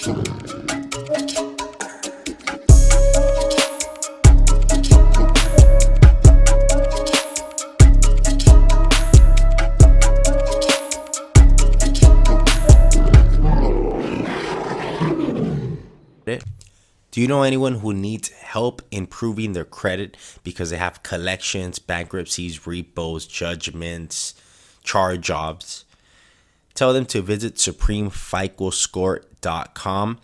Do you know anyone who needs help improving their credit because they have collections, bankruptcies, repos, judgments, charge-offs? Tell them to visit supremeficoscore.com.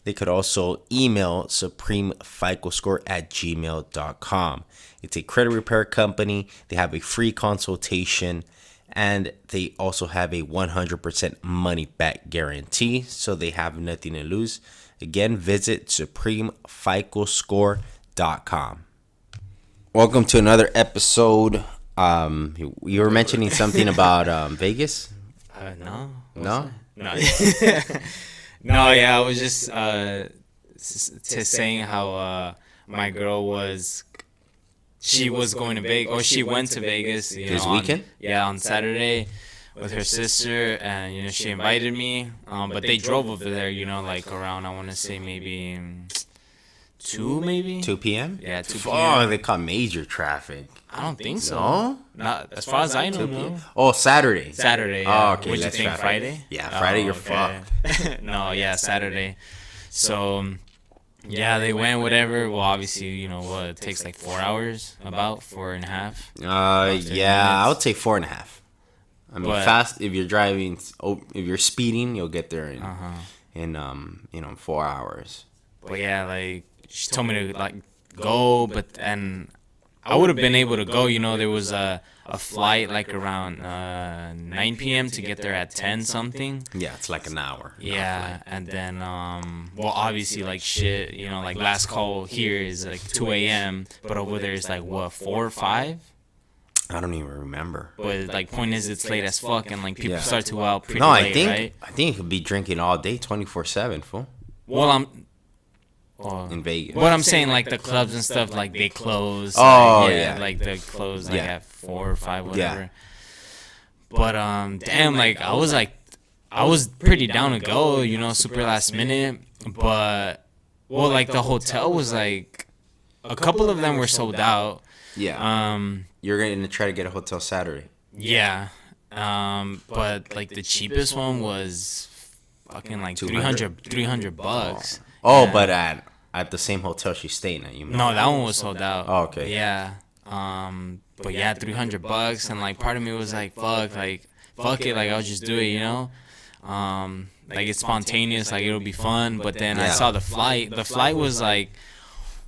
They could also email supremeficoscore@gmail.com. It's a credit repair company. They have a free consultation, and they also have a 100% money back guarantee, so they have nothing to lose. Again, visit supremeficoscore.com. Welcome to another episode. You were mentioning something about Vegas? No. No? No. No, yeah, I was just saying how my girl she was going to Vegas, or she went to Vegas. This weekend? On Saturday with her sister, and she invited me. But they drove over there, like around, I want to say maybe 2 p.m. Yeah, 2 p.m. Oh, they caught major traffic. I don't think so. No? Not as far as I know. No. Oh, Saturday. Yeah. Oh, okay. What you think, traffic. Friday? Yeah, Friday you're fucked. No, yeah, Saturday. So, yeah, they went, whatever. Well, obviously, it takes like 4 hours, about 4.5. Yeah, I would say 4.5. I mean, fast. If you're driving, if you're speeding, you'll get there in 4 hours. But yeah, like she told me to go, and I would have been able to go. There was a flight like around 9 p.m. to get there at 10 something. Yeah, it's like an hour. Yeah, and then obviously like shit, like last call here is like 2 a.m. but over there is like 4 or 5. I don't even remember. But like, point is, it's late as fuck, and like people start to go out pretty late, right? I think you could be drinking all day, 24/7, fool. Well, in Vegas. What I'm saying, like the clubs and stuff, like they close. Oh, like they close at 4 or 5, whatever. Yeah. But damn, like I was pretty down to go, super last minute. But like the hotel was like, a couple of them were sold out. Yeah. You're gonna try to get a hotel Saturday. Yeah. But like the cheapest one was fucking like $300 bucks. Oh, yeah. But at the same hotel she's staying at, you mean? No, that one was sold out. Oh, okay. Yeah. But yeah, $300 bucks, and like part of me was like, fuck it, like I'll just do it, like it's spontaneous, like it'll be fun. But then I saw the flight. The flight was like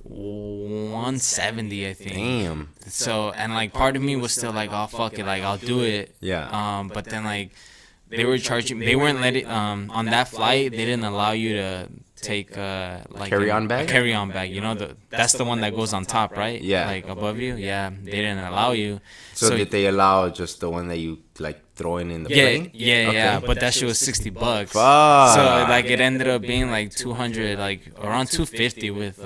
$170, I think. Damn. So, and like part of me was still like, oh fuck it, like I'll do it. Yeah. But then like they were charging. They weren't letting on that flight. They didn't allow you to take like carry-on bag. A carry-on bag. That's the one that goes on top, right? Yeah. Like above you. Yeah. They didn't allow you. So did they allow just the one that you like throwing in the plane? Yeah, okay. Yeah. But that shit was $60. Fuck. So like it ended up being like 200, like around 250 with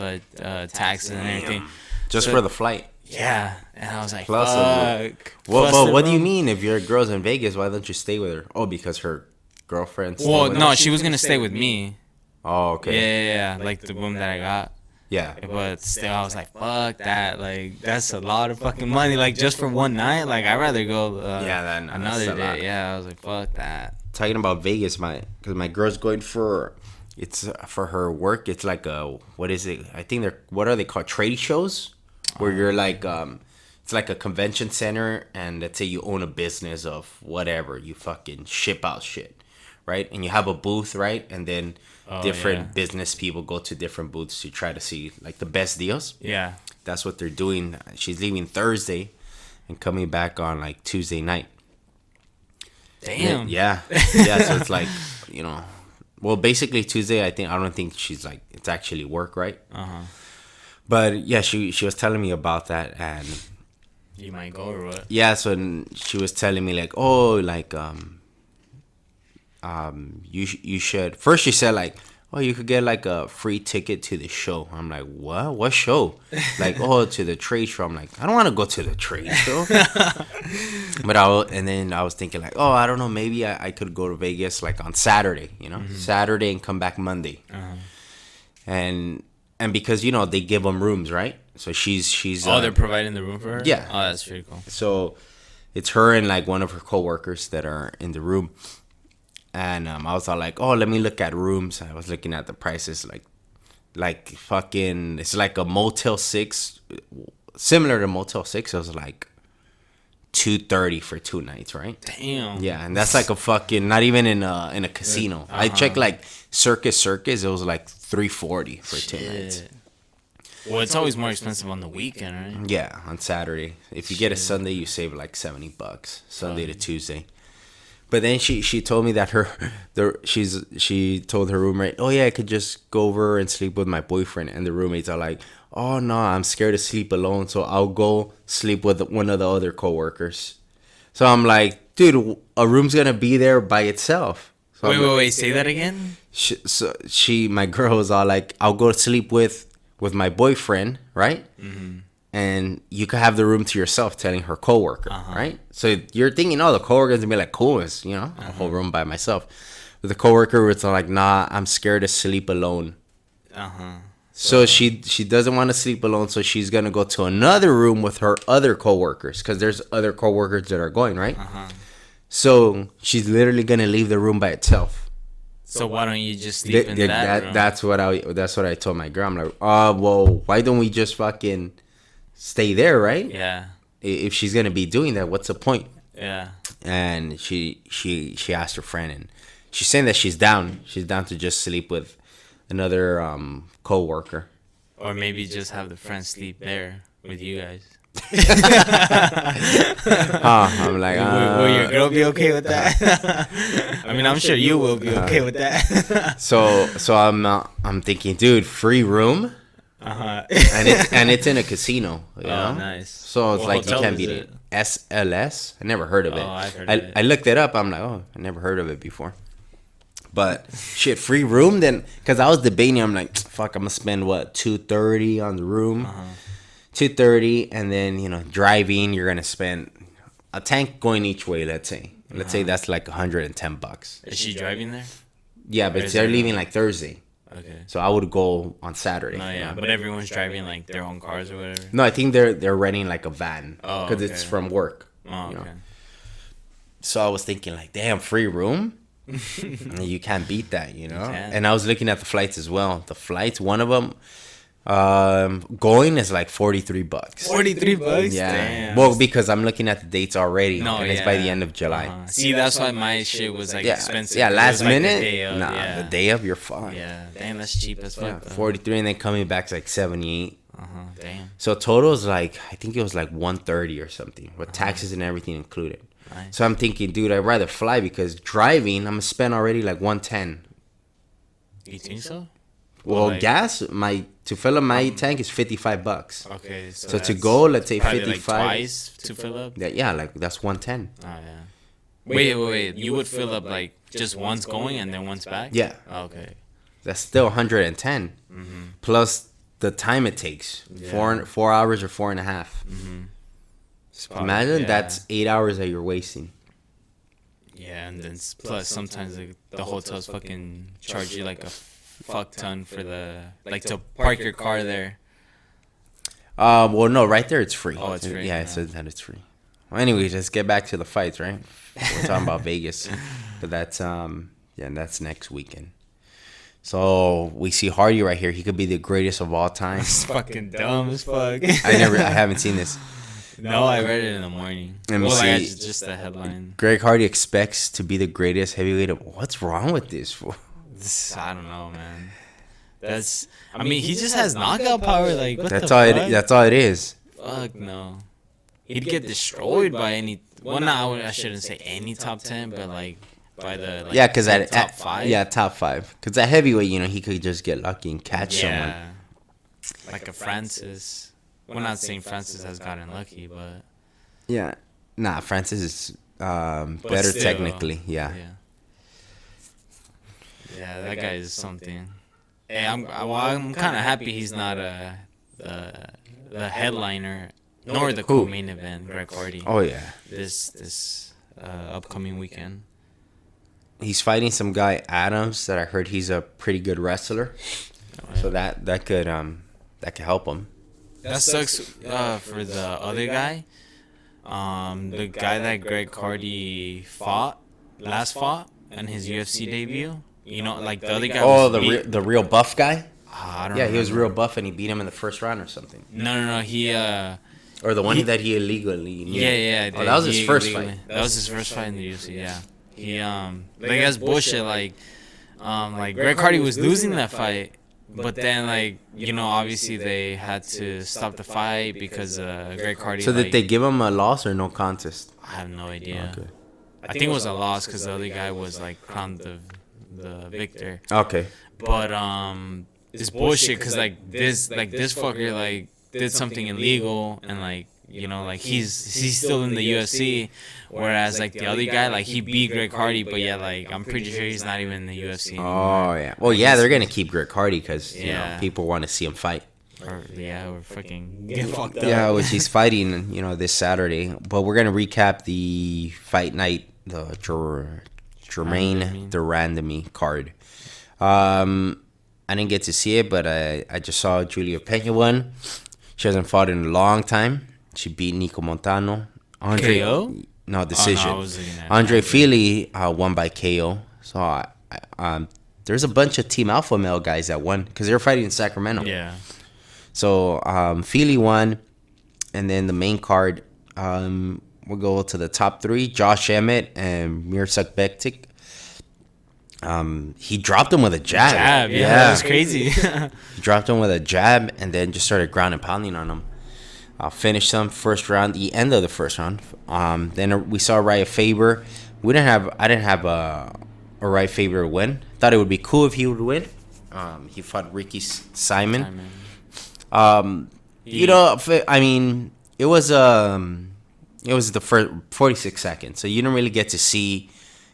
taxes and everything. Just for the flight. Yeah, and I was like, fuck. Well, what do you mean? If your girl's in Vegas, why don't you stay with her? Oh, because her girlfriend's. Well, no, she was gonna stay with me. Oh, okay. Yeah, like the room that I got. Yeah. But still, I was like, fuck that. Like, that's a lot of fucking money. Like, just for one night. Like, I'd rather go another day. Yeah, I was like, fuck that. Talking about Vegas, because my girl's going for her work. It's like what is it? I think what are they called? Trade shows? Where you're like, it's like a convention center, and let's say you own a business of whatever. You fucking ship out shit, right? And you have a booth, right? And then different business people go to different booths to try to see like the best deals. Yeah. That's what they're doing. She's leaving Thursday and coming back on like Tuesday night. Damn. Yeah. So it's like, well, basically Tuesday, I don't think she's like, it's actually work, right? But yeah, she was telling me about that, and you might go or what? Yeah, so she was telling me like, oh, like you should. First she said like, oh, you could get like a free ticket to the show. I'm like, what show? Like, oh, to the trade show. I'm like, I don't want to go to the trade show. But then I was thinking like, oh, I don't know, maybe I could go to Vegas like on Saturday, Saturday and come back Monday. And because they give them rooms, right? So she's they're providing the room for her? Yeah. Oh, that's pretty cool. So it's her and like one of her coworkers that are in the room. And I was all like, oh, let me look at rooms. I was looking at the prices, like fucking, it's like a Motel 6, similar to Motel 6. It was like $230 for 2 nights, right? Damn. Yeah, and that's like a fucking, not even in a casino. I checked like Circus. It was like $340 for 2 nights. Well, it's always more expensive on the weekend, right? Yeah, on Saturday. If you get a Sunday, you save like $70, Sunday to Tuesday. But then she told me that she told her roommate, oh yeah, I could just go over and sleep with my boyfriend. And the roommates are like, oh no, I'm scared to sleep alone, so I'll go sleep with one of the other coworkers. So I'm like, dude, a room's gonna be there by itself. So wait, say that again. My girl was all like, I'll go sleep with my boyfriend, right? Mm-hmm. And you could have the room to yourself, telling her coworker, right? So you're thinking, the coworker's gonna be like, cool, it's, a whole room by myself. But the coworker was like, nah, I'm scared to sleep alone. So she doesn't want to sleep alone, so she's gonna go to another room with her other coworkers, because there's other coworkers that are going, right? So she's literally gonna leave the room by itself. So why don't you just sleep in that room? That's what I told my girl. I'm like, well, why don't we just fucking stay there, right? Yeah. If she's gonna be doing that, what's the point? Yeah. And she asked her friend, and she's saying that she's down. She's down to just sleep with another coworker. Or maybe just have the friend sleep there with you guys. I'm like, will your girl be okay with that? I mean, I'm sure you will be okay with that. So I'm thinking, dude, free room. And it's in a casino, you know? Nice. So it's like you can't beat it. SLS? I never heard of it. I've heard of it. I looked it up. I'm like, I never heard of it before. But shit, free room then? Because I was debating. I'm like, fuck, I'm gonna spend what, $230 on the room, $230, and then driving. You're gonna spend a tank going each way. Let's say that's like $110. Is she driving there? Yeah, but they're leaving like Thursday. Okay. So I would go on Saturday. No, yeah, but everyone's driving like their own cars or whatever. No, I think they're renting like a van because it's from work. Oh, okay. So I was thinking like, damn, free room. You can't beat that, And I was looking at the flights as well. The flights, one of them, going is like $43. $43? Yeah. Damn. Well, because I'm looking at the dates already, it's by the end of July. See, that's why my shit was like expensive. Yeah, last minute. The day of, the day of, you're fine. Yeah, damn, that's cheap as fuck. Yeah, 43, and then coming back is like 78. Damn. So total is like, I think it was like 130 or something, with taxes and everything included. Nice. So I'm thinking, dude, I'd rather fly because driving, I'm gonna spend already like 110. You think so? Well, gas, to fill up my tank is $55. Okay, so to go, let's say 55. Like twice to fill up. Yeah, like that's 110. Oh yeah. Wait. You would fill up like just once going and then once back? Yeah. Okay. That's still 110 plus the time it takes. 4 hours or 4.5. Imagine that's 8 hours that you're wasting. Yeah, and then plus sometimes the hotels fucking charge you like a fuck ton for to park your car there. Well, no, right there it's free. Oh, it's free. Yeah, it says that it's free. Well, anyways, let's get back to the fights, right? We're talking about Vegas, but that's that's next weekend. So we see Hardy right here. He could be the greatest of all time. It's fucking dumb as fuck. I haven't seen this. No, I read it in the morning. Let me see. Just the headline. Greg Hardy expects to be the greatest heavyweight of... What's wrong with this? I don't know, man. I mean, he just has knockout power. Like, what that's the all. fuck? That's all it is. Fuck no. He'd get destroyed by any... Well, no, I shouldn't say any top 10, but like by the because top 5. Yeah, top 5. Because at heavyweight, he could just get lucky and catch someone. Like a Francis. We're not saying Francis has gotten lucky, but... Yeah. Nah, Francis is better still, technically. Yeah. Yeah, that guy is something. Hey, I'm kind of happy he's not the headliner nor the co-main event, Greg Hardy. Oh yeah. This upcoming weekend. He's fighting some guy Adams that I heard he's a pretty good wrestler. Oh, yeah. So that could help him. That sucks for the other guy. The guy that Greg Hardy fought in his UFC debut. You know, like the other guy. Oh, the real buff guy. I don't. Yeah, remember. He was real buff and he beat him in the first round or something. No. He. Or the one that he illegally. Yeah. Oh, that was his first fight. That was his first fight in the UFC. Yeah. He like that's bullshit. Like Greg Hardy was losing that fight. But then, like, you know, obviously they had to stop the fight because Greg Hardy. So did they give him a loss or no contest? I have no idea. Okay. I think it was a loss because the other guy was like crowned the victor. Okay. But it's bullshit because this fucker like did something illegal and like. You know, like he's still in the UFC, whereas like the other guy, like he beat Greg Hardy, but yeah, like I'm pretty sure he's not even in the UFC anymore. Oh yeah, well yeah, they're gonna keep Greg Hardy because you know people want to see him fight. Or fucking get fucked up. Yeah, which he's fighting, you know, this Saturday. But we're gonna recap the fight night, the Germaine De Randamie card. I didn't get to see it, but I just saw Julia Pena won. She hasn't fought in a long time. She beat Nico Montano. KO? No, decision. Oh, no, Andre Fili won by KO. So there's a bunch of Team Alpha Male guys that won because they were fighting in Sacramento. Yeah. So Fili won, and then the main card, we'll go to the top three: Josh Emmett and Mirsad Bektik. He dropped him with a jab. Yeah, that was crazy. He dropped him with a jab and then just started ground and pounding on him. Finished him first round, the end of the first round. Then we saw Uriah Faber. I didn't have a Uriah Faber win. Thought it would be cool if he would win. He fought Ricky Simon. You know, I mean, it was the first 46 seconds, so you don't really get to see,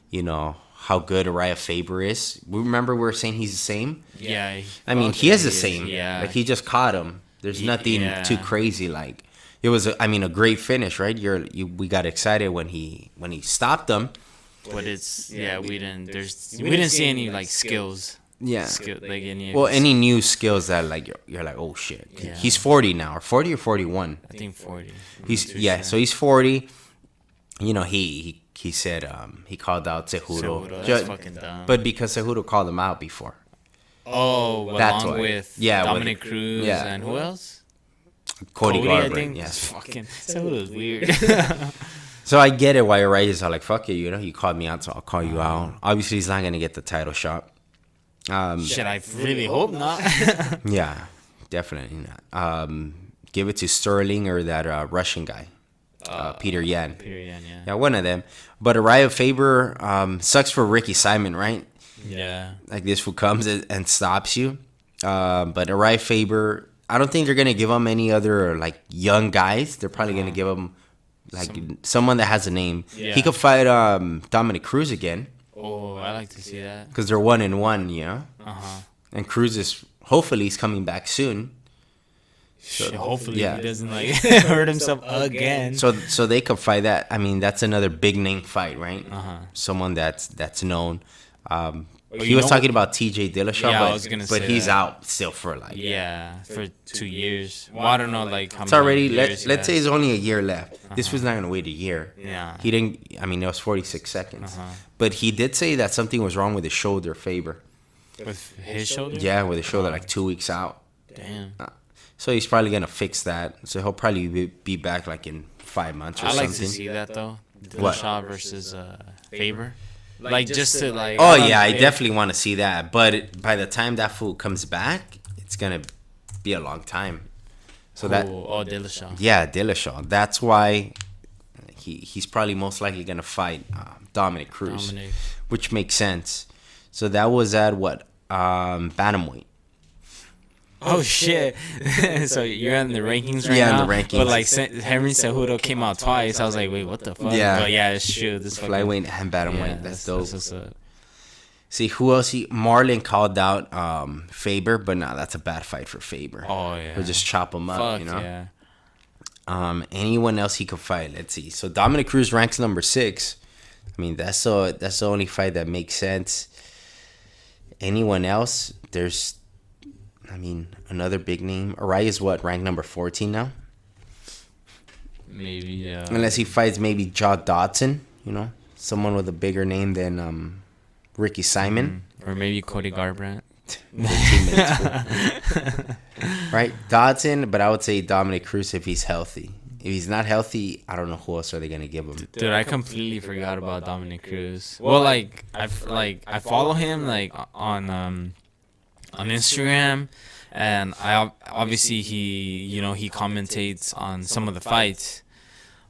you know, how good Uriah Faber is. Remember we were saying he's the same? Yeah. I mean, he is the same. Yeah. Like, he just caught him. There's nothing too crazy. Like, it was, a great finish, right? We got excited when he stopped him. But we didn't see any, like, skills. Yeah. Any new skills that, like, you're like, oh, shit. Yeah. He's 40 now. Or 40 or 41? I think 40. So he's 40. You know, he said he called out Cejudo. That's fucking dumb. But because Cejudo called him out before. Oh, along with Dominic Cruz and who else? Cody Garbrandt. I think. Yes. Fucking Cejudo's weird. So I get it why Uriah's like, fuck it, you know, you called me out, so I'll call you out. Obviously, he's not going to get the title shot. Shit, I really hope not. Yeah, definitely not. Give it to Sterling or that Russian guy, Peter Yan. Peter Yan, yeah. Yeah, one of them. But Uriah Faber sucks for Ricky Simon, right? Yeah. Like, this fool comes and stops you. But Uriah Faber, I don't think they're going to give him any other, like, young guys. They're probably going to give him, like, someone that has a name. Yeah. He could fight Dominic Cruz again. Oh, I like to see that. Because they're 1-1, you know? Uh-huh. And Cruz hopefully he's coming back soon. So, hopefully he doesn't, like, hurt himself again. So they could fight that. I mean, that's another big name fight, right? Uh-huh. Someone that's known. He was talking about TJ Dillashaw, but he's out still for like... Yeah, for 2 years. Well, I don't know, like, how it's many already, years let's say it's only a year left. Uh-huh. This was not going to wait a year. Yeah. He didn't... I mean, it was 46 seconds. Uh-huh. But he did say that something was wrong with his shoulder, Faber. With his shoulder? Yeah, with his shoulder, like 2 weeks out. Damn. So he's probably going to fix that. So he'll probably be back like in 5 months or something. I like to see that, though. Dillashaw versus Faber. Like, just to, like... Oh, yeah, I definitely want to see that. But by the time that fool comes back, it's going to be a long time. So Dillashaw. Yeah, Dillashaw. That's why he's probably most likely going to fight Dominic Cruz. Which makes sense. So that was at what? Bantamweight. Oh, shit. So you're in the rankings right now? Yeah, in the rankings. But, like, Henry Cejudo came out twice. I was like, wait, what the fuck? Yeah. But, yeah, it's true. This flyweight and bantamweight. Yeah, that's dope. That's what's up. See who else? Marlon called out Faber, but nah, that's a bad fight for Faber. Oh yeah. He'll just chop him up. Fuck You know. yeah. Anyone else he could fight? Let's see. So Dominic Cruz ranks number 6. I mean, that's the only fight that makes sense. Anyone else? There's, I mean, another big name. Araya's what? Ranked number 14 now. Maybe yeah. Unless he fights maybe Jaw Dodson, you know, someone with a bigger name than Ricky Simon. Or maybe Cody Garbrandt. Right, Dodson, but I would say Dominic Cruz if he's healthy. If he's not healthy, I don't know who else are they gonna give him. Dude, I completely forgot about Dominic Cruz. Well, like I follow him like on Instagram, and I obviously he commentates on some of the fights.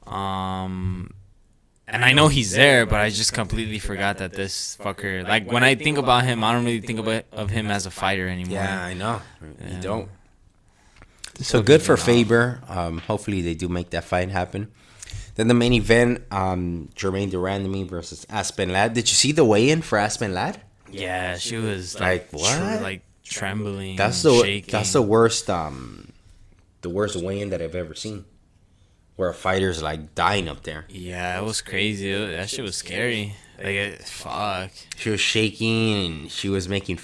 And I know he's there, but I just completely forgot that this fucker. Like when I think about him, I don't really think of him as a fighter anymore. Yeah, I know. You don't. So good for Faber. Hopefully they do make that fight happen. Then the main event, Germaine De Randamie versus Aspen Ladd. Did you see the weigh-in for Aspen Ladd? Yeah, she was like what? Like trembling. That's shaking. That's the worst weigh-in that I've ever seen, where a fighter's like dying up there. Yeah, it was crazy. That shit was scary. Like, fuck. She was shaking and she was making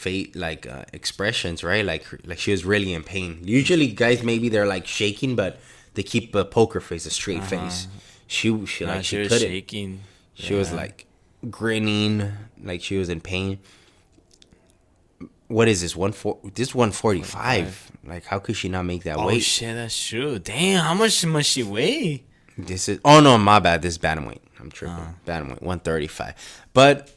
expressions, right? Like she was really in pain. Usually, guys maybe they're like shaking, but they keep a poker face, a straight face. She was couldn't. Shaking. She was like grinning, like she was in pain. What is this? This 145. Like, how could she not make that weight? Oh shit, that's true. Damn, how much must she weigh? This is my bad. This is bantamweight. I'm tripping. Bantamweight, 135. But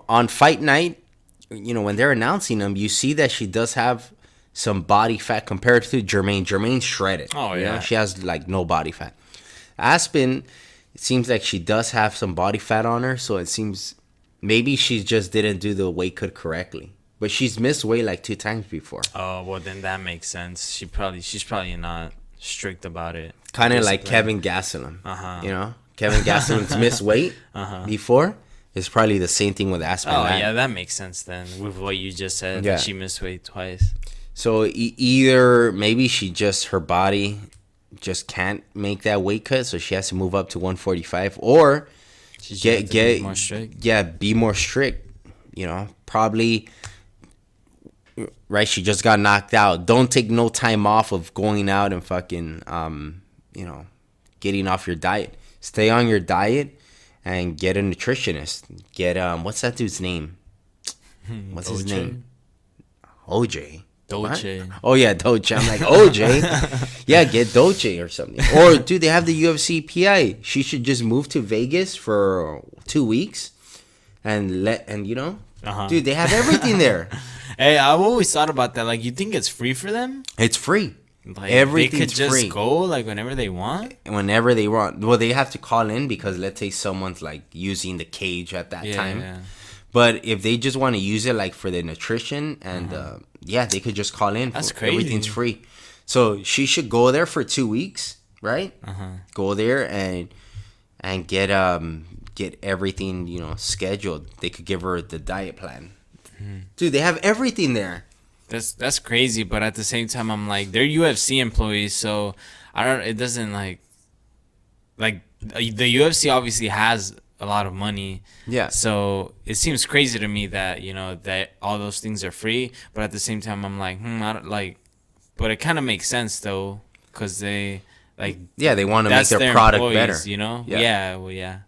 on fight night, when they're announcing them, you see that she does have some body fat compared to Germaine. Germaine's shredded. Oh yeah, she has like no body fat. Aspen, it seems like she does have some body fat on her, so it seems maybe she just didn't do the weight cut correctly. But she's missed weight like 2 times before. Oh, well, then that makes sense. She's probably not strict about it. Kind of like Kevin Gastelum. Kevin Gastelum's missed weight before. It's probably the same thing with Aspen. Oh, yeah, that makes sense then. With what you just said, that she missed weight twice. So either maybe her body just can't make that weight cut, so she has to move up to 145, or be more strict. Yeah, be more strict. Probably. Right, she just got knocked out. Don't take no time off of going out and fucking, getting off your diet. Stay on your diet and get a nutritionist. Get what's that dude's name? What's his name? OJ. Dolce. What? Oh yeah, Dolce. I'm like OJ. Yeah, get Dolce or something. Or dude, they have the UFC PI. She should just move to Vegas for 2 weeks, and dude, they have everything there. Hey, I've always thought about that. Like, you think it's free for them? It's free. Like, everything's they could just free. go like whenever they want. Whenever they want. Well, they have to call in because let's say someone's like using the cage at that time. Yeah. But if they just want to use it like for the nutrition and they could just call in. That's crazy. Everything's free. So she should go there for 2 weeks, right? Go there and get everything scheduled. They could give her the diet plan. Dude, they have everything there. That's crazy, but at the same time, I'm like, they're UFC employees, so it doesn't like the UFC obviously has a lot of money. Yeah. So it seems crazy to me that that all those things are free, but at the same time, I'm like, I don't like, but it kind of makes sense though, because they they want to make their product better. Yeah. Well, yeah.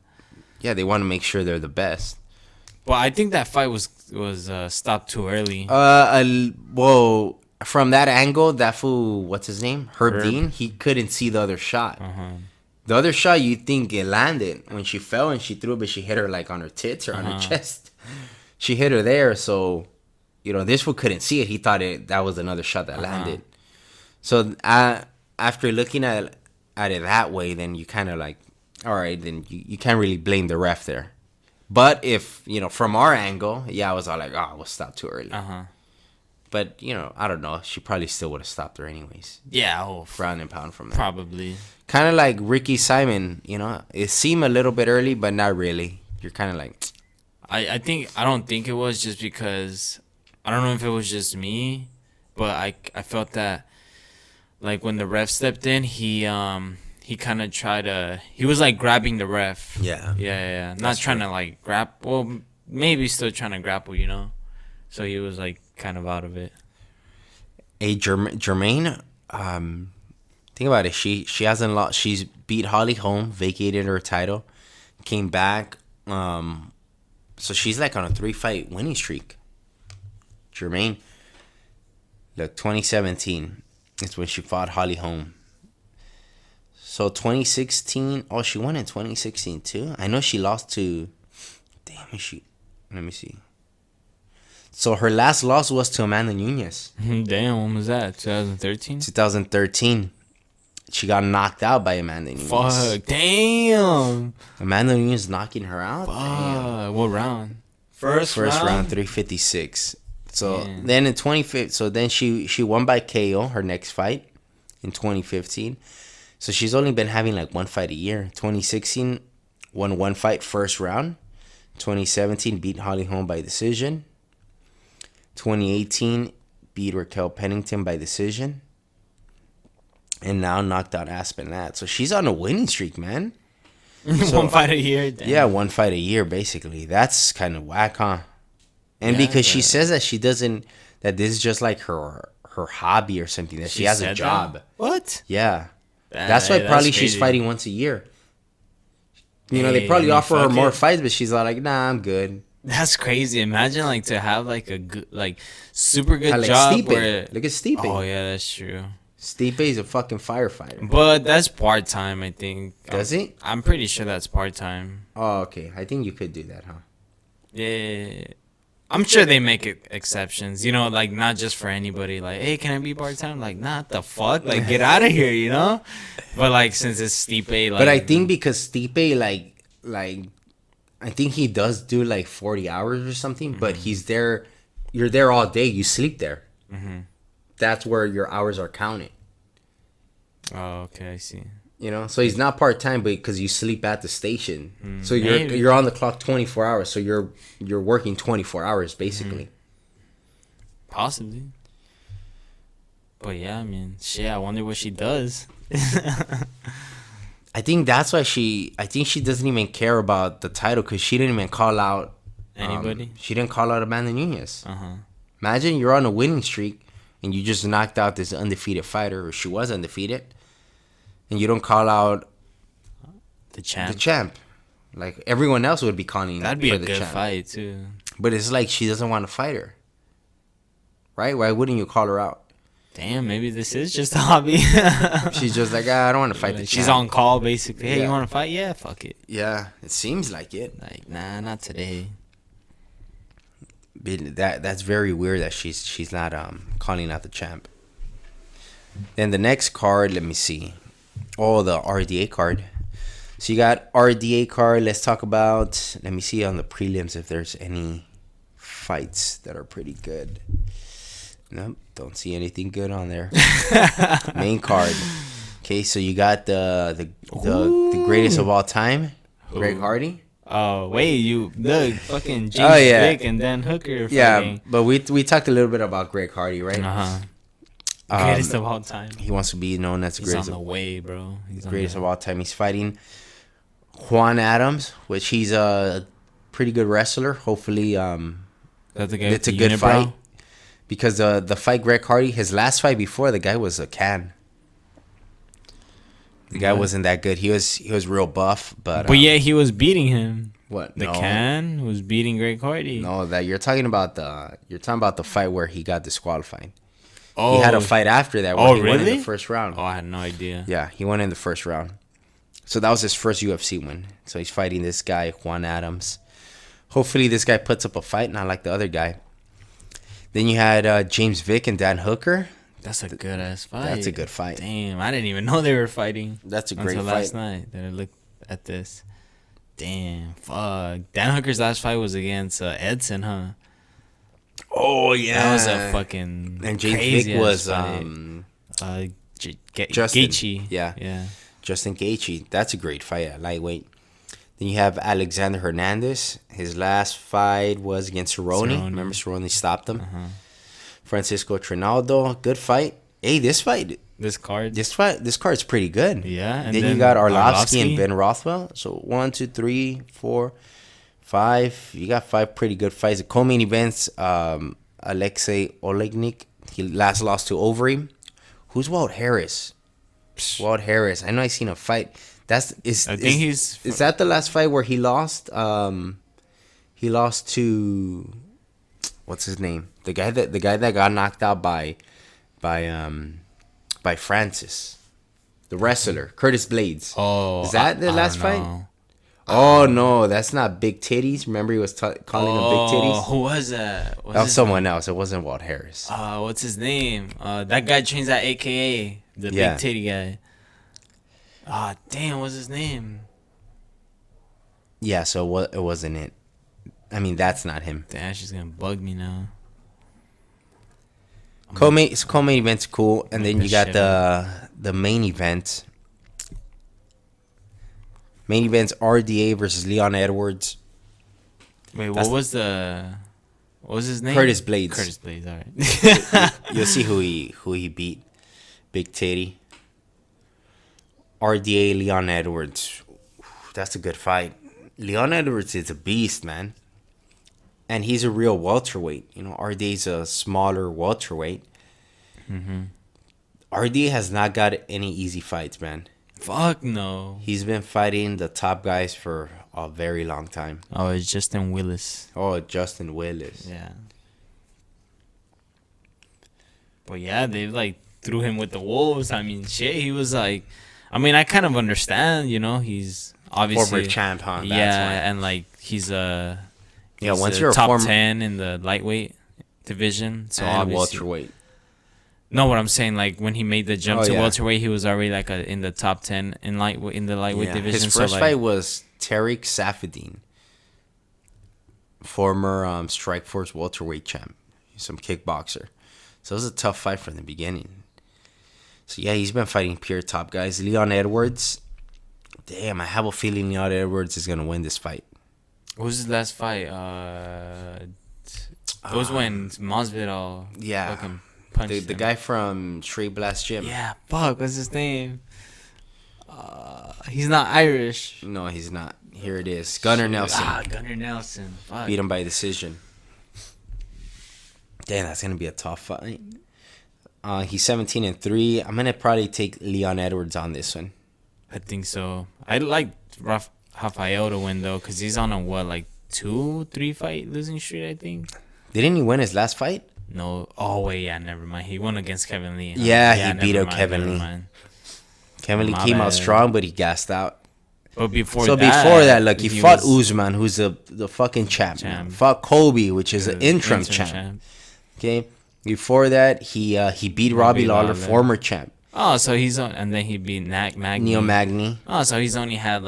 Yeah, they want to make sure they're the best. Well, I think that fight was stopped too early. Well, from that angle, that fool, what's his name? Herb Dean, he couldn't see the other shot. The other shot, you think it landed when she fell and she threw it, but she hit her like on her tits or on her chest. She hit her there, so this fool couldn't see it. He thought that was another shot that landed. So after looking at it that way, then you kind of like, all right, then you can't really blame the ref there. But if, from our angle, I was all like, oh, we'll stop too early. But, I don't know. She probably still would have stopped her anyways. Yeah. Ground and pound from that. Probably. Kind of like Ricky Simon, it seemed a little bit early, but not really. You're kind of like, I don't think it was just because I don't know if it was just me, but I felt that like when the ref stepped in, he kind of tried to he was like grabbing the ref. Yeah. Not trying to like grapple. Well, maybe still trying to grapple, you know. So he was like kind of out of it. Hey, Germaine, think about it. She hasn't lost. She's beat Holly Holm, vacated her title, came back. So she's like on a 3-fight winning streak. Germaine, look, 2017 is when she fought Holly Holm. So 2016, oh, she won in 2016 too. I know she lost to. Damn, let me see. So her last loss was to Amanda Nunes. Damn, when was that? 2013? 2013. She got knocked out by Amanda Nunes. Fuck, damn. Amanda Nunes knocking her out? Fuck, Damn. what round? First round, 356. So then in 2015, so then she won by KO her next fight in 2015. So she's only been having like one fight a year. 2016, won one fight first round. 2017, beat Holly Holm by decision. 2018, beat Raquel Pennington by decision. And now knocked out Aspen Ladd. So she's on a winning streak, man. So, one fight a year? Damn. Yeah, one fight a year, basically. That's kind of whack, huh? And because she says that she doesn't, that this is just like her hobby or something, that she has a job. That? What? Yeah. That's why probably she's fighting once a year. You know, they probably offer her more fights, but she's like, nah, I'm good. That's crazy. Imagine like to have like a good, like super good job. Stipe. Where, look at Stipe. Oh yeah, that's true. Stipe is a fucking firefighter. But that's part time, I think. Does he? I'm pretty sure that's part time. Oh, okay. I think you could do that, huh? Yeah. I'm sure they make exceptions, you know, like not just for anybody. Like, hey, can I be part time? Like, not the fuck, like get out of here, you know. But like, since it's Stipe, like. But I think because Stipe, like, I think he does do like 40 hours or something. But he's there. You're there all day. You sleep there. That's where your hours are counted. Oh, okay, I see. You know, so he's not part time, but because you sleep at the station, so you're on the clock 24 hours. So you're working 24 hours basically. Possibly. But yeah, I mean, shit. I wonder what she does. I think that's why I think she doesn't even care about the title because she didn't even call out anybody. She didn't call out Amanda Nunes. Imagine you're on a winning streak and you just knocked out this undefeated fighter, or she was undefeated. And you don't call out the champ. The champ. Like, everyone else would be calling That'd be for a the good champ. fight, too. But it's like she doesn't want to fight her. Right? Why wouldn't you call her out? Damn, maybe this is just a hobby. She's just like, I don't want to fight the champ. She's on call, basically. Hey, you want to fight? Yeah, fuck it. Yeah, it seems like it. Like, nah, not today. But that's very weird that she's not calling out the champ. Then the next card, let me see. Oh, the RDA card. So you got RDA card. Let's talk about, let me see on the prelims if there's any fights that are pretty good. Nope, don't see anything good on there. Main card. Okay, so you got the greatest of all time, Greg Hardy. Oh wait, the fucking James Vick and Dan Hooker. Yeah, but we talked a little bit about Greg Hardy, right? Greatest of all time. He wants to be known as the greatest. He's on the way, bro. He's greatest of all time. He's fighting Juan Adams, which he's a pretty good wrestler. Hopefully, it's a good fight. Because the fight Greg Hardy, his last fight before, the guy was a can. The guy wasn't that good. He was real buff, but yeah, he was beating him. What? The can was beating Greg Hardy. No, that you're talking about the fight where he got disqualified. Oh, he had a fight after that where he won in the first round. Oh, I had no idea. Yeah, he won in the first round. So that was his first UFC win. So he's fighting this guy, Juan Adams. Hopefully this guy puts up a fight, not like the other guy. Then you had James Vick and Dan Hooker. That's a good ass fight. That's a good fight. Damn, I didn't even know they were fighting. That's a great fight. Until last night that I looked at this. Damn, fuck. Dan Hooker's last fight was against Edson, huh? Oh yeah, that was a fucking. And James Vick was Justin Gaethje. Yeah, Justin Gaethje. That's a great fight at lightweight. Then you have Alexander Hernandez. His last fight was against Cerrone. Remember, Cerrone stopped him. Francisco Trinaldo, good fight. Hey, this card's pretty good. Yeah. And then you got Arlovski and Ben Rothwell. So 1, 2, 3, 4, 5. You got 5 pretty good fights. The co-main events, Alexei Olegnik. He last lost to Overeem. Who's Walt Harris? Walt Harris. I know I seen a fight. Is that the last fight where he lost? He lost to what's his name? The guy that got knocked out by Francis, the wrestler Curtis Blades. Oh, is that the last fight? Oh no, that's not Big Titties. Remember he was calling him Big Titties. Who was that? That was someone else. It wasn't Walt Harris. What's his name? That guy trains at AKA, the Big Titty guy. Damn, what's his name? Yeah, so it wasn't it. I mean, that's not him. Damn, she's gonna bug me now. Co-main event's cool, and then you got the main event. Main event's RDA versus Leon Edwards. Wait, what was his name? Curtis Blades. Curtis Blades, all right. You'll see who he beat. Big Titty. RDA Leon Edwards. That's a good fight. Leon Edwards is a beast, man. And he's a real welterweight. You know, RDA's a smaller welterweight. RDA has not got any easy fights, man. Fuck no. He's been fighting the top guys for a very long time. Oh, it's Justin Willis. Yeah. But yeah, they threw him with the wolves. I mean, shit, he was I kind of understand, you know, he's obviously former champ, huh? And he's once you're top 10 in the lightweight division, so and obviously welterweight. No, what I'm saying, when he made the jump to welterweight, he was already in the top 10 in the lightweight division. His first fight was Tariq Safadine, former Strikeforce welterweight champ, some kickboxer. So it was a tough fight from the beginning. So yeah, he's been fighting pure top guys. Leon Edwards, damn, I have a feeling Leon Edwards is gonna win this fight. What was his last fight? It was when Masvidal fucking punched the guy from Straight Blast Gym. Yeah, fuck, what's his name? He's not Irish. No, he's not. Here it is. Gunnar Nelson. Gunnar Nelson. Fuck. Beat him by decision. Damn, that's gonna be a tough fight. He's 17-3. I'm gonna probably take Leon Edwards on this one. I think so. I'd like Rafael to win though, cause he's on a 2-3 fight losing streak, I think. Didn't he win his last fight? No. Oh wait, yeah, never mind. He won against Kevin Lee. Yeah, he beat up Kevin Lee. Kevin Lee came out strong, but he gassed out. But before that, look, he fought Usman, who's the fucking champ. Fought Kobe, which is an interim champ. Okay. Before that, he beat Robbie Lawler, former champ. Oh, so he's on, and then he beat Magny. Neil Magny. Oh, so he's only had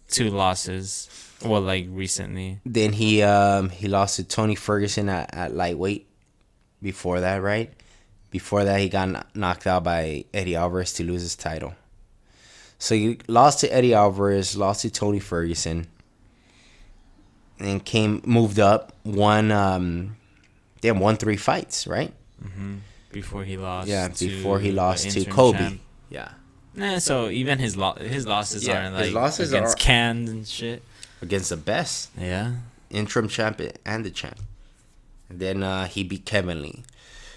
2 losses. Well, recently. Then he lost to Tony Ferguson at lightweight. Before that, right? Before that, he got knocked out by Eddie Alvarez to lose his title. So he lost to Eddie Alvarez, lost to Tony Ferguson, and moved up, won 3 fights, right? Mm-hmm. Before he lost. Yeah, before he lost to Kobe. Champ. Yeah. Nah, so even his losses aren't his losses against cans and shit. Against the best. Yeah. Interim champ and the champ. And then he beat Kevin Lee.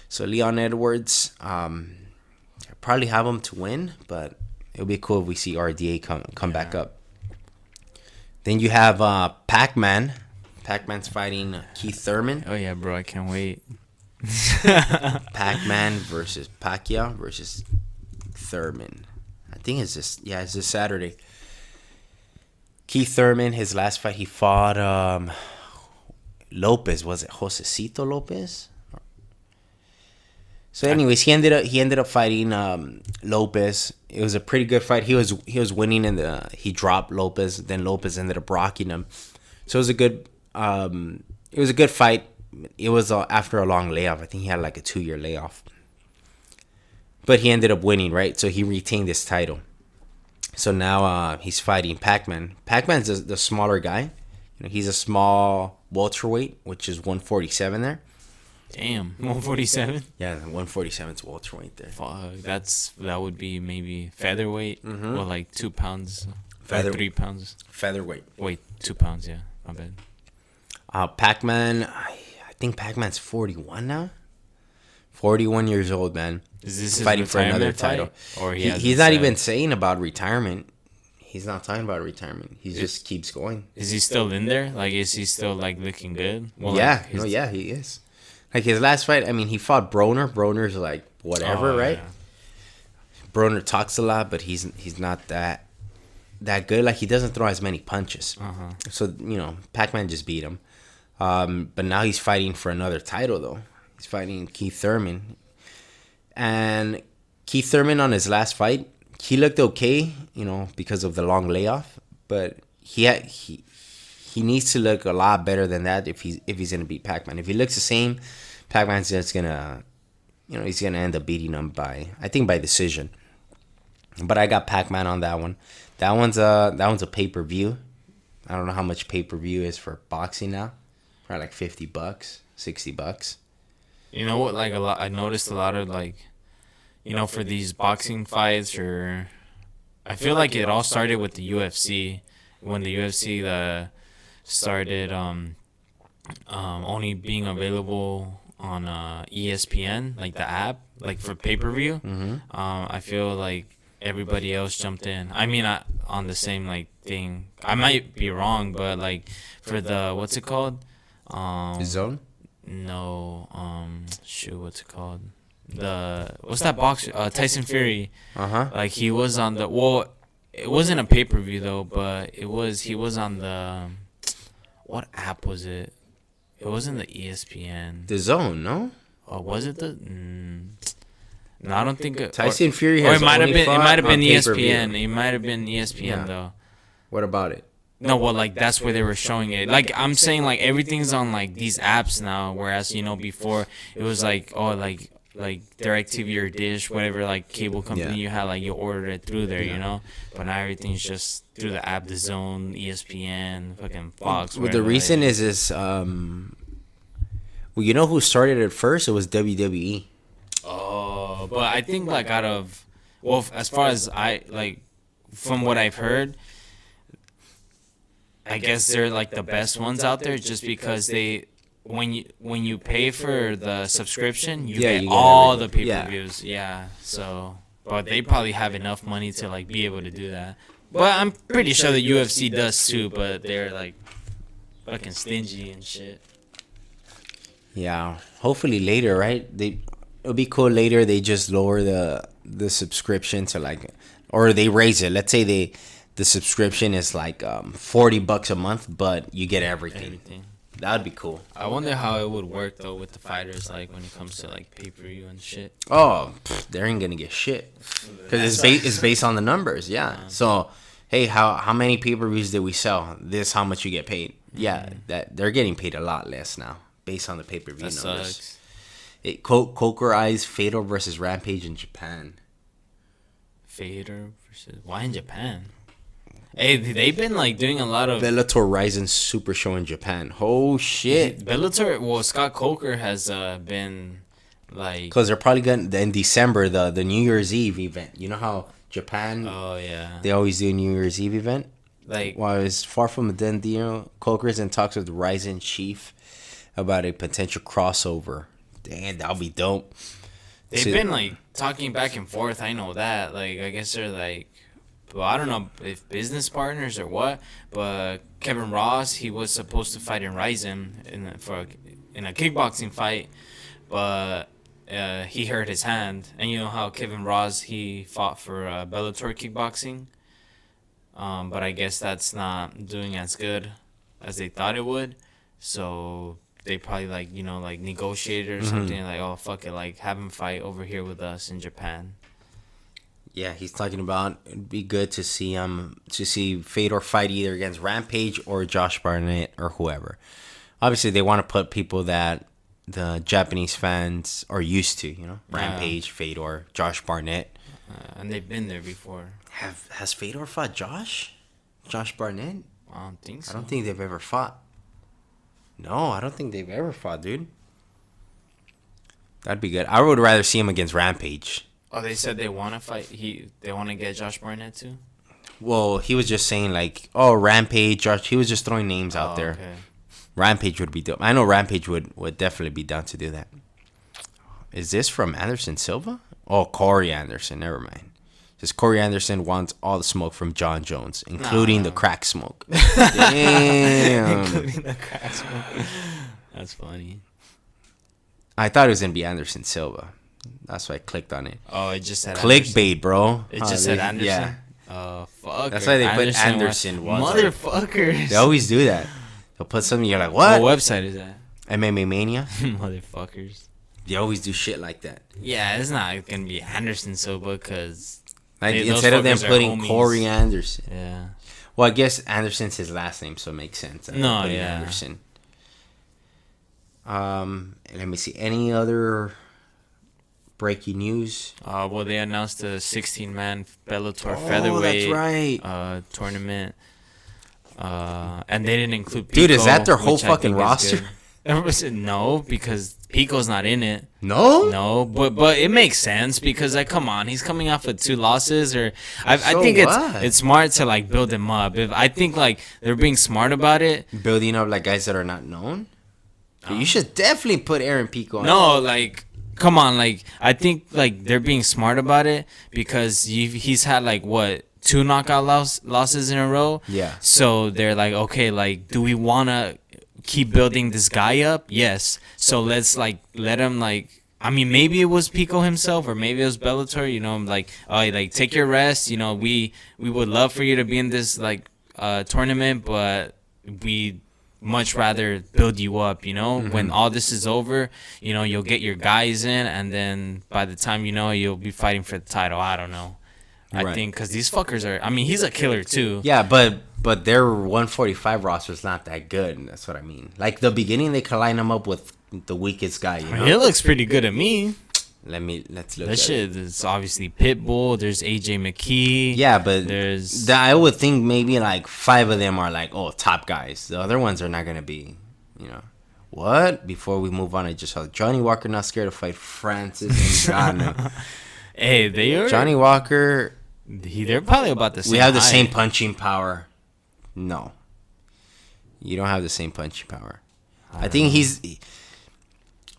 So Leon Edwards, probably have him to win, but it'll be cool if we see RDA come back up. Then you have Pac-Man. Pac-Man's fighting Keith Thurman. Oh yeah, bro, I can't wait. Pac-Man versus Pacquiao versus Thurman. I think it's this Saturday. Keith Thurman, his last fight, he fought Lopez. Was it Josecito Lopez? So, anyways, he ended up fighting Lopez. It was a pretty good fight. He was winning he dropped Lopez. Then Lopez ended up rocking him. So it was a good fight. It was after a long layoff. I think he had a 2-year layoff. But he ended up winning, right? So he retained his title. So now he's fighting Pac-Man. Pac-Man's the smaller guy. He's a small welterweight, which is 147 there. Damn, 147. Yeah, 147 is welterweight there. Fuck, that would be maybe featherweight. Well, like 2 pounds, Feather- 3 pounds. Featherweight. Wait, 2 pounds. Yeah, my bad. Pac-Man, I think Pac-Man's 41 now. 41 years old, man. Is this his Fighting for another retirement title? Or He's not even saying about retirement. He's not talking about retirement. He just keeps going. Is he still in there? Like, is he still like looking good? Well, Yeah, like, yeah, he is. Like his last fight, I mean, he fought Broner. Broner's like whatever, right? Yeah. Broner talks a lot, but he's not that good. Like he doesn't throw as many punches. So Pac-Man just beat him. But now he's fighting for another title though. He's fighting Keith Thurman, and Keith Thurman on his last fight, he looked okay, because of the long layoff. But he needs to look a lot better than that if he's gonna beat Pac-Man. If he looks the same, Pac-Man's just gonna, he's gonna end up beating him by decision. But I got Pac-Man on that one. That one's a pay-per-view. I don't know how much pay-per-view is for boxing now. Probably like $50, $60. You know what? Like I noticed a lot of like, for these boxing fights, or I feel like it all started with the UFC when the UFC started only being available on ESPN, like the app, like for pay-per-view. I feel like everybody else jumped in. I mean, on the same like thing. I might be wrong, but like for the what's it called? The Zone? No. What's it called? What's that boxer? Tyson Fury. Like he was on the. Well, it wasn't a pay-per-view though, but he was on the. What app was it? It wasn't the ESPN. The Zone, no? Or was it the? No, I don't think it. Tyson Fury has. Or it might have been. It might have been pay-per-view. ESPN. It might have been ESPN though. What about it? No, well, like that's where they were showing it. Like I'm saying, like everything's on like these apps now. Whereas before it was like like DirecTV or Dish, whatever like cable company you had, like you ordered it through there, But now everything's just through the app, the Zone, ESPN, fucking Fox. Well, the reason is this. Well, you know who started it first? It was WWE. Oh, but I think like as far as from what I've heard. I guess they're like the best ones out there, just because when you pay for the subscription, you get all the pay-per-views. Yeah. So, but they probably have enough money to like be able to do that. But I'm pretty sure the UFC does too, but they're like fucking stingy and shit. Yeah. Hopefully later, right? It'll be cool later. They just lower the subscription to or they raise it. Let's say the subscription is like $40 a month, but you get everything. That would be cool. I wonder how it would work though with the fighters, like when it comes to like pay-per-view and shit. Oh, they ain't gonna get shit because it's based on the numbers. Yeah. So hey, how many pay-per-views did we sell? This how much you get paid? Yeah, that they're getting paid a lot less now based on the pay-per-view that numbers. Sucks. Coker Eyes Fatal versus Rampage in Japan. Fatal versus why in Japan? Hey, they've been like doing a lot of Bellator Rising Super Show in Japan. Oh shit! Bellator. Well, Scott Coker has been like because they're probably gonna in December the New Year's Eve event. You know how Japan? Oh yeah. They always do a New Year's Eve event. Like while it's far from a done deal, Coker's in talks with Rising Chief about a potential crossover. Damn, that'll be dope. They've been like talking back and forth. I know that. Like I guess they're like. Well, I don't know if business partners or what, but Kevin Ross, he was supposed to fight in Ryzen in a kickboxing fight, but he hurt his hand. And you know how Kevin Ross, he fought for Bellator kickboxing, but I guess that's not doing as good as they thought it would. So they probably negotiated or something, like, oh fuck it, like have him fight over here with us in Japan. Yeah, he's talking about it'd be good to see Fedor fight either against Rampage or Josh Barnett or whoever. Obviously, they want to put people that the Japanese fans are used to, Rampage, Fedor, Josh Barnett. And they've been there before. Has Fedor fought Josh Barnett? I don't think so. I don't think they've ever fought. No, I don't think they've ever fought, dude. That'd be good. I would rather see him against Rampage. Oh, they said they want to fight. They want to get Josh Barnett too. Well, he was just saying like, oh, Rampage, Josh. He was just throwing names out there. Okay. Rampage would be dope. I know Rampage would definitely be down to do that. Is this from Anderson Silva? Oh, Corey Anderson. Never mind. Says Corey Anderson wants all the smoke from John Jones, including the crack smoke. Damn. Including the crack smoke. That's funny. I thought it was gonna be Anderson Silva. That's why I clicked on it. Oh, it just said clickbait, bro. It just said Anderson. Yeah. Oh, fuck. That's why they put Anderson. Motherfuckers. They always do that. They'll put something. You're like, what? What website is that? MMA Mania. Motherfuckers. They always do shit like that. Yeah, it's not gonna be Anderson Silva because like instead of them putting Corey Anderson. Yeah. Well, I guess Anderson's his last name, so it makes sense. No, yeah. Anderson. Let me see. Any other breaking news? Well, they announced the 16-man Bellator featherweight that's right. Tournament. And they didn't include Pico. Dude, is that their whole fucking roster? No, because Pico's not in it. No, but it makes sense because like, come on, he's coming off of 2 losses, or I think it's smart to like build him up. If I think like they're being smart about it, building up like guys that are not known. You should definitely put Aaron Pico on. No, like, come on, like I think like they're being smart about it because he's had like what 2 knockout losses in a row. Yeah. So they're like, okay, like, do we wanna keep building this guy up? Yes. So let's like let him like. I mean, maybe it was Pico himself, or maybe it was Bellator. You know, like, oh, like take your rest. You know, we would love for you to be in this like tournament, but we much rather build you up. You know, when all this is over, you know, you'll get your guys in, and then by the time you know, you'll be fighting for the title. I don't know. I think because these fuckers are. I mean, he's a killer too. Yeah, but their 145 roster is not that good. That's what I mean. Like the beginning, they could line him up with the weakest guy. You know? It looks pretty good to me. Let's look. That shit is obviously Pitbull. There's AJ McKee. Yeah, but there's. I would think maybe like 5 of them are like top guys. The other ones are not gonna be. You know what? Before we move on, I just saw Johnny Walker not scared to fight Francis Ngannou. Hey, they are. Johnny Walker. They're probably about the same. We have the height. same punching power. No, you don't have the same punching power. I think he's.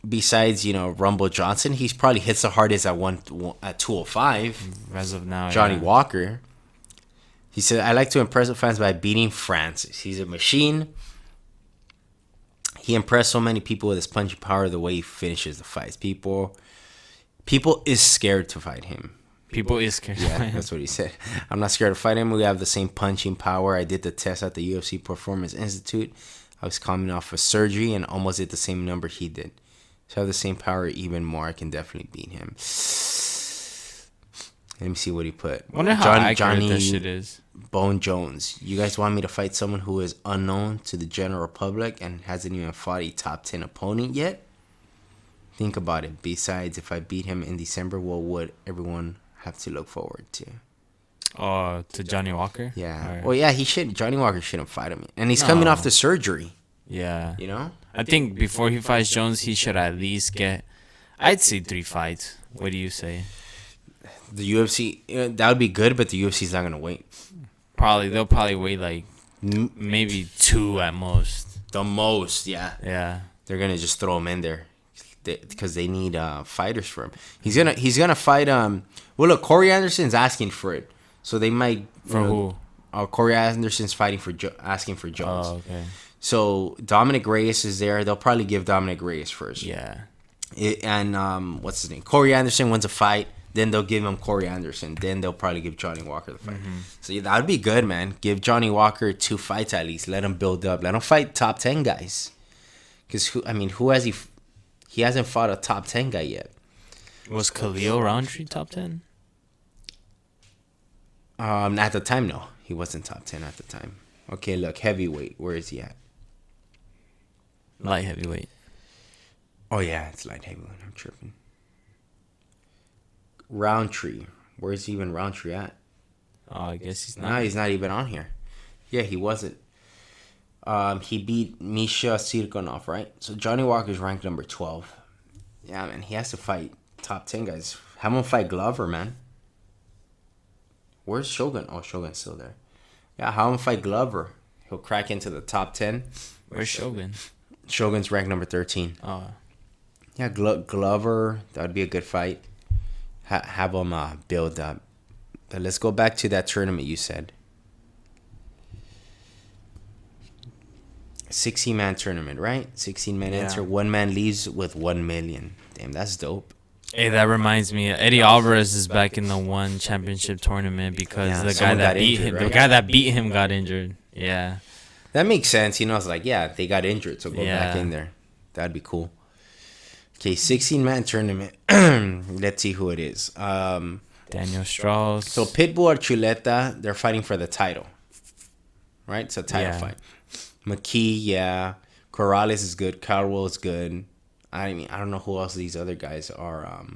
Besides, Rumble Johnson, he's probably hits the hardest at 205. As of now, Johnny Walker. He said, "I like to impress the fans by beating Francis. He's a machine. He impressed so many people with his punching power, the way he finishes the fights. People is scared to fight him. People is scared. Yeah, that's what he said. I'm not scared to fight him. We have the same punching power. I did the test at the UFC Performance Institute. I was coming off of surgery and almost did the same number he did. So I have the same power, even more. I can definitely beat him." Let me see what he put. Wonder how accurate that shit is. Bone Jones. You guys want me to fight someone who is unknown to the general public and hasn't even fought a top 10 opponent yet? Think about it. Besides, if I beat him in December, what would everyone have to look forward to? To Johnny Walker? Yeah. Well, yeah, Johnny Walker shouldn't fight him. And he's coming off the surgery. Yeah. You know? I think before he fights Jones, he should at least get, I'd say 3 fights. What do you say? The UFC, that would be good, but the UFC's not going to wait. They'll probably wait like maybe 2 at most. The most, yeah. Yeah. They're going to just throw him in there because they need fighters for him. He's gonna fight, well, look, Corey Anderson's asking for it. So they might. For who? Corey Anderson's fighting asking for Jones. Oh, okay. So Dominic Reyes is there. They'll probably give Dominic Reyes first. Yeah. And what's his name? Corey Anderson wins a fight. Then they'll give him Corey Anderson. Then they'll probably give Johnny Walker the fight. Mm-hmm. So yeah, that would be good, man. Give Johnny Walker 2 fights at least. Let him build up. Let him fight top 10 guys. Because who has he? He hasn't fought a top 10 guy yet. Was Khalil Roundtree top 10? At the time, no. He wasn't top 10 at the time. Okay, look, heavyweight. Where is he at? Light heavyweight. Oh, yeah, it's light heavyweight. I'm tripping. Roundtree. Where's even Roundtree at? Oh, I guess he's not. No, he's not even on here. Yeah, he wasn't. He beat Misha Sirkunov, right? So Johnny Walker's ranked number 12. Yeah, man, he has to fight top 10 guys. Have him fight Glover, man. Where's Shogun? Oh, Shogun's still there. Yeah, have him fight Glover. He'll crack into the top 10. Where's Shogun? Shogun's ranked number 13. Oh. Yeah, Glover, that would be a good fight. Have him build up. But let's go back to that tournament you said. 16-man tournament, right? 16-man enter. One man leaves with 1 million. Damn, that's dope. Hey, that reminds me. Eddie Alvarez is back in the one championship tournament because the guy that beat him, right? The guy that beat him got injured. Yeah. That makes sense. You know, it's like, yeah, they got injured, so go back in there. That'd be cool. Okay, 16-man tournament. Let's see who it is. Daniel Strauss. So Pitbull or Chuleta, they're fighting for the title. Right? It's a title fight. McKee, yeah. Corrales is good. Caldwell is good. I don't know who else these other guys are.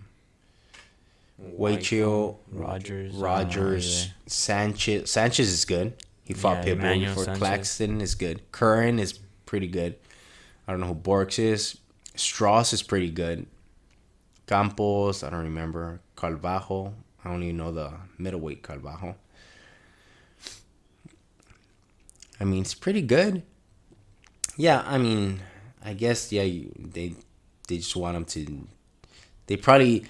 Waichio, Rogers, Sanchez. Sanchez is good. He fought Pitbull before. Sanchez. Claxton is good. Curran is pretty good. I don't know who Borks is. Strauss is pretty good. Campos, I don't remember. Calvajo, I don't even know the middleweight Calvajo. I mean, it's pretty good. Yeah, I mean, I guess, yeah, they just want him to... They probably...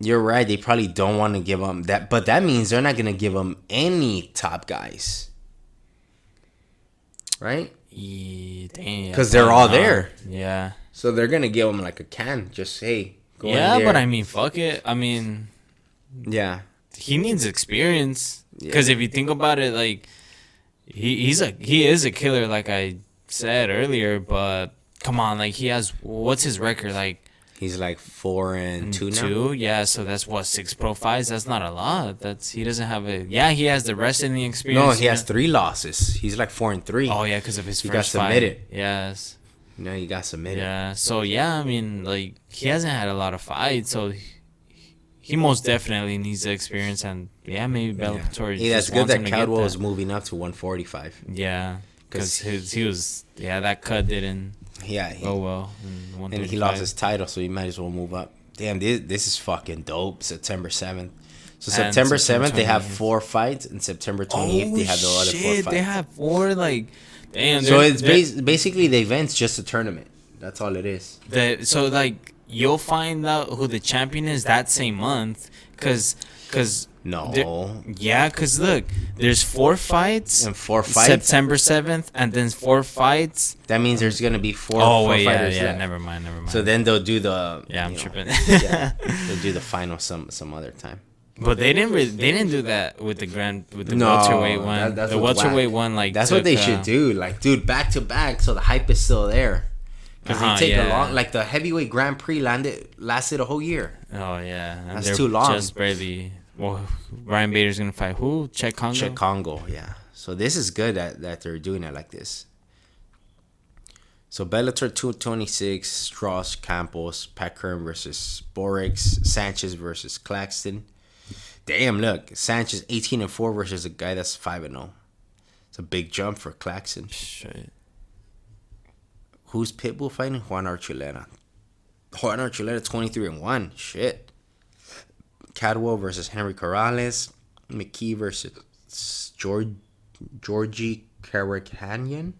You're right, they probably don't want to give him that. But that means they're not going to give him any top guys. Right? Because they're all there. Yeah. So they're going to give him like a can. Just, hey, go in there. Yeah, but I mean, fuck it. I mean... Yeah. He needs experience. Because if you think about it, like... He is a killer, like I said earlier, but come on, like he has, what's his record, like? He's like 4-2 now. Yeah, so that's what, 6 pro fights. That's not a lot. He doesn't have a. Yeah, he has the rest in the experience. No, he has 3 losses. He's like 4-3. Oh yeah, because of his first fight. He got submitted. Yes. No, he got submitted. Yeah. So yeah, I mean, like he hasn't had a lot of fights, so he most definitely needs the experience, and yeah, maybe Bellator. Yeah, that's good that Caldwell is moving up to 145. Yeah, because he was that cut didn't. Yeah. Oh well. And he lost his title, so he might as well move up. Damn, this is fucking dope. September 7th. So September 7th they have 4 fights, and September 28th they have the other 4 fights. They have 4 like. Damn. So it's basically the event's just a tournament. That's all it is. So like. You'll find out who the champion is that same month, cause no, yeah, cause look, there's 4 fights and 4 fights September 7th, and then 4 fights. That means there's gonna be 4. Oh wait, fighters left. Never mind. So then they'll do the. Yeah, I'm tripping. They'll do the final some other time. But they didn't do that with the welterweight one. The welterweight one, like that's what they should do. Like, dude, back to back, so the hype is still there. Because they take a long, like the heavyweight Grand Prix lasted a whole year. Oh yeah, and that's too long. Just barely. Well, Ryan Bader's gonna fight who? Czech Congo. Yeah. So this is good that they're doing it like this. So Bellator 226, Strauss, Campos, Pat Curran versus Borix, Sanchez versus Claxton. Damn, look, Sanchez 18-4 versus a guy that's 5-0. It's a big jump for Claxton. Shit. Who's Pitbull fighting? Juan Archuleta. 23-1. Shit. Cadwell versus Henry Corrales. McKee versus Georgie Karakhanyan.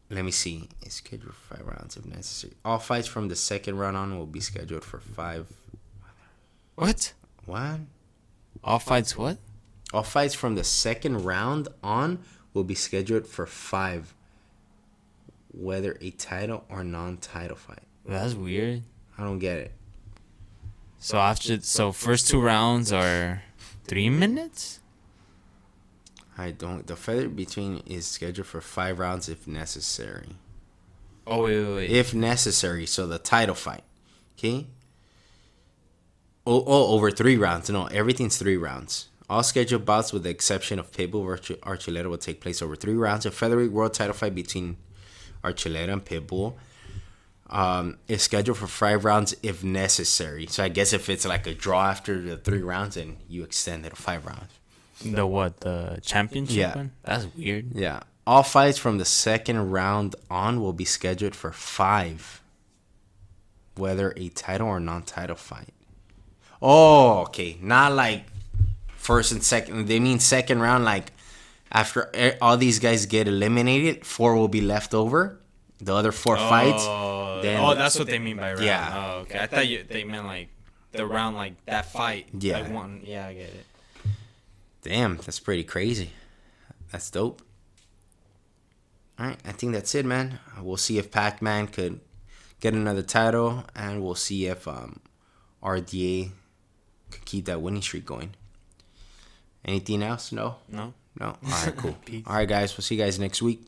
Let me see. It's scheduled for 5 rounds if necessary. All fights from the second round on will be scheduled for 5. What? All fights what? All fights from the second round on will be scheduled for 5, whether a title or non-title fight. That's weird. I don't get it. So first 2 rounds are 3 minutes? I don't. The feather between is scheduled for 5 rounds if necessary. Oh, wait. If necessary, so the title fight. Okay? Oh, over 3 rounds. No, everything's 3 rounds. All scheduled bouts, with the exception of Pitbull versus Archuleta, will take place over 3 rounds. A featherweight world title fight between Archuleta and Pitbull. is scheduled for 5 rounds if necessary. So I guess if it's like a draw after the 3 rounds, then you extend it to 5 rounds. The what? The championship Yeah. one? That's weird. Yeah. All fights from the second round on will be scheduled for 5, whether a title or non-title fight. Oh, okay. Not like first and second. They mean second round, like after all these guys get eliminated, 4 will be left over. The other 4 fights. Then, that's what they mean by round. Yeah. Oh, okay. I thought they meant like the round, like that fight. Yeah. Like one. Yeah, I get it. Damn, that's pretty crazy. That's dope. All right, I think that's it, man. We'll see if Pac-Man could get another title, and we'll see if RDA could keep that winning streak going. Anything else? No? No. All right, cool. All right, guys. We'll see you guys next week.